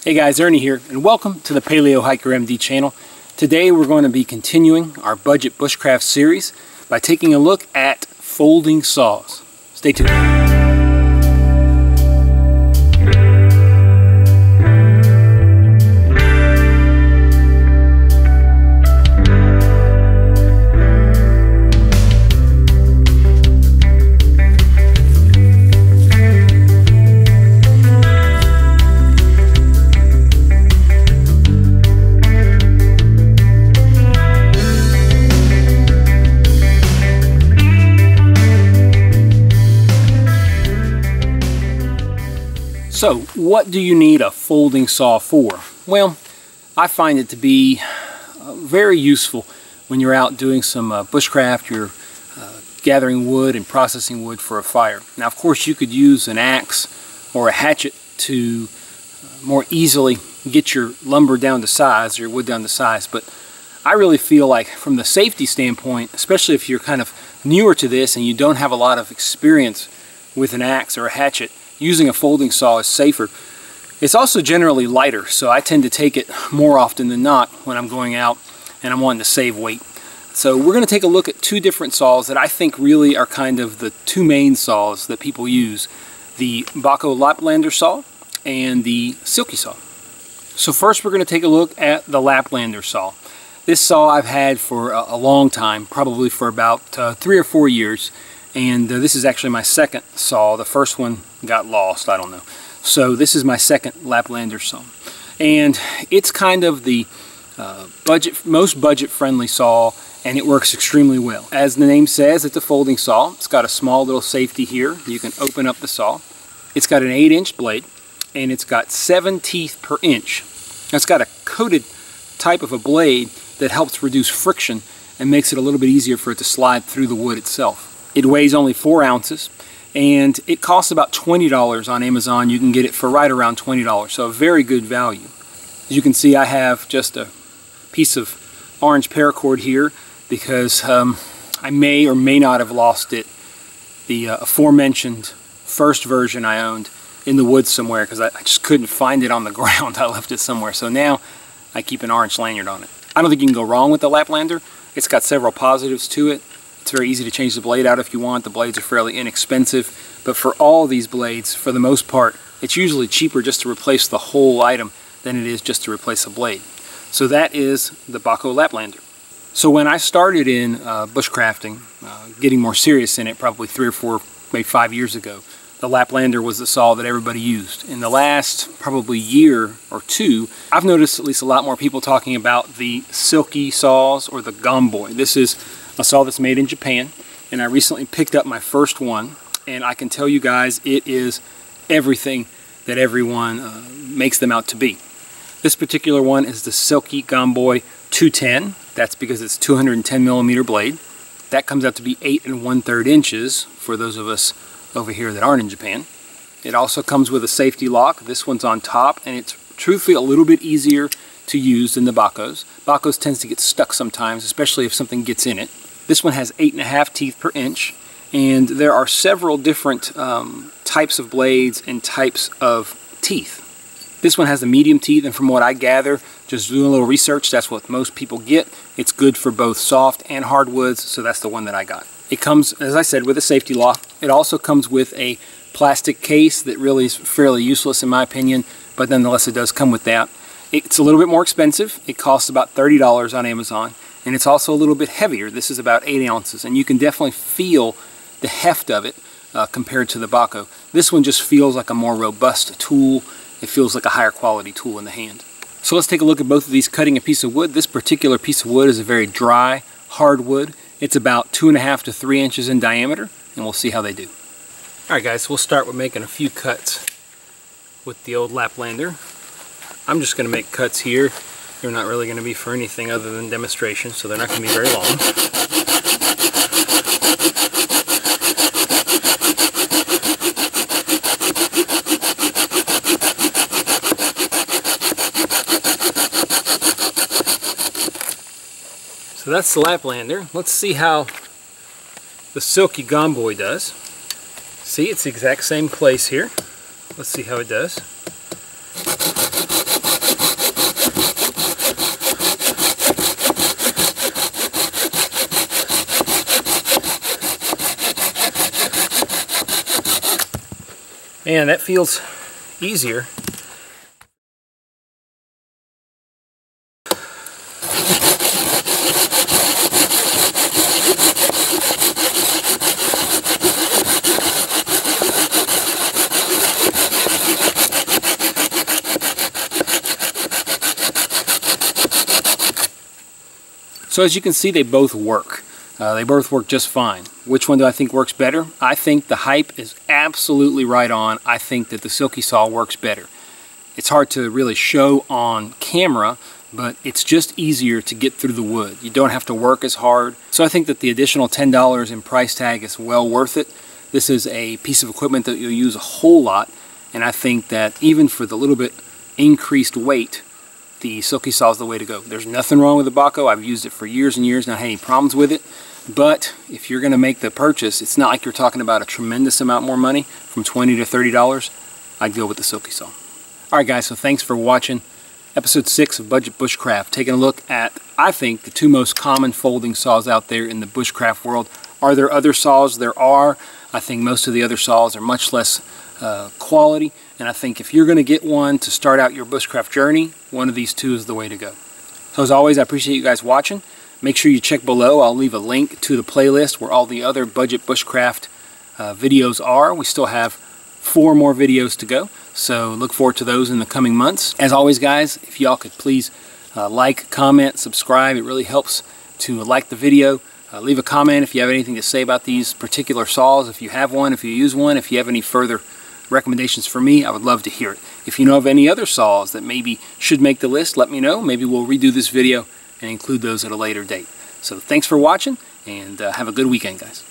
Hey guys, Ernie here, and welcome to the Paleo Hiker MD channel. Today we're going to be continuing our budget bushcraft series by taking a look at folding saws. Stay tuned. So, what do you need a folding saw for? Well, I find it to be very useful when you're out doing some bushcraft, you're gathering wood and processing wood for a fire. Now, of course, you could use an axe or a hatchet to more easily get your lumber down to size, or your wood down to size, but I really feel like from the safety standpoint, especially if you're kind of newer to this and you don't have a lot of experience with an axe or a hatchet, using a folding saw is safer. It's also generally lighter, so I tend to take it more often than not when I'm going out and I'm wanting to save weight. So we're going to take a look at two different saws that I think really are kind of the two main saws that people use. The Bahco Laplander saw and the Silky saw. So first we're going to take a look at the Laplander saw. This saw I've had for a long time, probably for about 3 or 4 years. And this is actually my second saw. The first one got lost, I don't know. So this is my second Laplander saw. And it's kind of the most budget-friendly saw, and it works extremely well. As the name says, it's a folding saw. It's got a small little safety here. You can open up the saw. It's got an 8-inch blade, and it's got 7 teeth per inch. Now, it's got a coated type of a blade that helps reduce friction and makes it a little bit easier for it to slide through the wood itself. It weighs only 4 ounces, and it costs about $20 on Amazon. You can get it for right around $20, so a very good value. As you can see, I have just a piece of orange paracord here because I may or may not have lost it. The aforementioned first version I owned in the woods somewhere because I just couldn't find it on the ground. I left it somewhere, so now I keep an orange lanyard on it. I don't think you can go wrong with the Laplander. It's got several positives to it. It's very easy to change the blade out if you want. The blades are fairly inexpensive, but for all these blades, for the most part, it's usually cheaper just to replace the whole item than it is just to replace a blade. So that is the Bahco Laplander. So when I started in bushcrafting, getting more serious in it probably 3 or 4, maybe 5 years ago, the Laplander was the saw that everybody used. In the last probably year or two, I've noticed at least a lot more people talking about the Silky saws or the Gomboy. This is a saw that's made in Japan, and I recently picked up my first one, and I can tell you guys it is everything that everyone makes them out to be. This particular one is the Silky Gomboy 210. That's because it's 210 millimeter blade. That comes out to be 8 1/3 inches for those of us over here that aren't in Japan. It also comes with a safety lock. This one's on top, and it's truthfully a little bit easier to use than the Bahco's. Bahco's tends to get stuck sometimes, especially if something gets in it. This one has 8.5 teeth per inch, and there are several different types of blades and types of teeth. This one has the medium teeth, and from what I gather, just doing a little research, that's what most people get. It's good for both soft and hardwoods, so that's the one that I got. It comes, as I said, with a safety lock. It also comes with a plastic case that really is fairly useless in my opinion, but nonetheless it does come with that. It's a little bit more expensive. It costs about $30 on Amazon. And it's also a little bit heavier. This is about 8 ounces, and you can definitely feel the heft of it compared to the Bahco. This one just feels like a more robust tool. It feels like a higher quality tool in the hand. So let's take a look at both of these cutting a piece of wood. This particular piece of wood is a very dry, hard wood. It's about 2.5 to 3 inches in diameter, and we'll see how they do. Alright guys, we'll start with making a few cuts with the old Laplander. I'm just going to make cuts here. They're not really going to be for anything other than demonstration, so they're not going to be very long. So that's the Laplander. Let's see how the Silky Gomboy does. See, it's the exact same place here. Let's see how it does. Man, that feels easier. So as you can see, they both work. They both work just fine. Which one do I think works better? I think the hype is absolutely right on. I think that the Silky Saw works better. It's hard to really show on camera, but it's just easier to get through the wood. You don't have to work as hard. So I think that the additional $10 in price tag is well worth it. This is a piece of equipment that you'll use a whole lot, and I think that even for the little bit increased weight, the Silky Saw is the way to go. There's nothing wrong with the Baco. I've used it for years and years, not had any problems with it. But if you're going to make the purchase, it's not like you're talking about a tremendous amount more money, from $20 to $30. I'd go with the Silky Saw. Alright guys, so thanks for watching episode 6 of Budget Bushcraft, taking a look at, I think, the two most common folding saws out there in the bushcraft world. Are there other saws? There are. I think most of the other saws are much less quality, and I think if you're going to get one to start out your bushcraft journey, one of these two is the way to go. So as always, I appreciate you guys watching. Make sure you check below. I'll leave a link to the playlist where all the other Budget Bushcraft videos are. We still have 4 more videos to go, so look forward to those in the coming months. As always guys, if y'all could please like, comment, subscribe. It really helps to like the video. Leave a comment if you have anything to say about these particular saws, if you have one, if you use one, if you have any further recommendations for me, I would love to hear it. If you know of any other saws that maybe should make the list, let me know. Maybe we'll redo this video and include those at a later date. So thanks for watching, and have a good weekend, guys.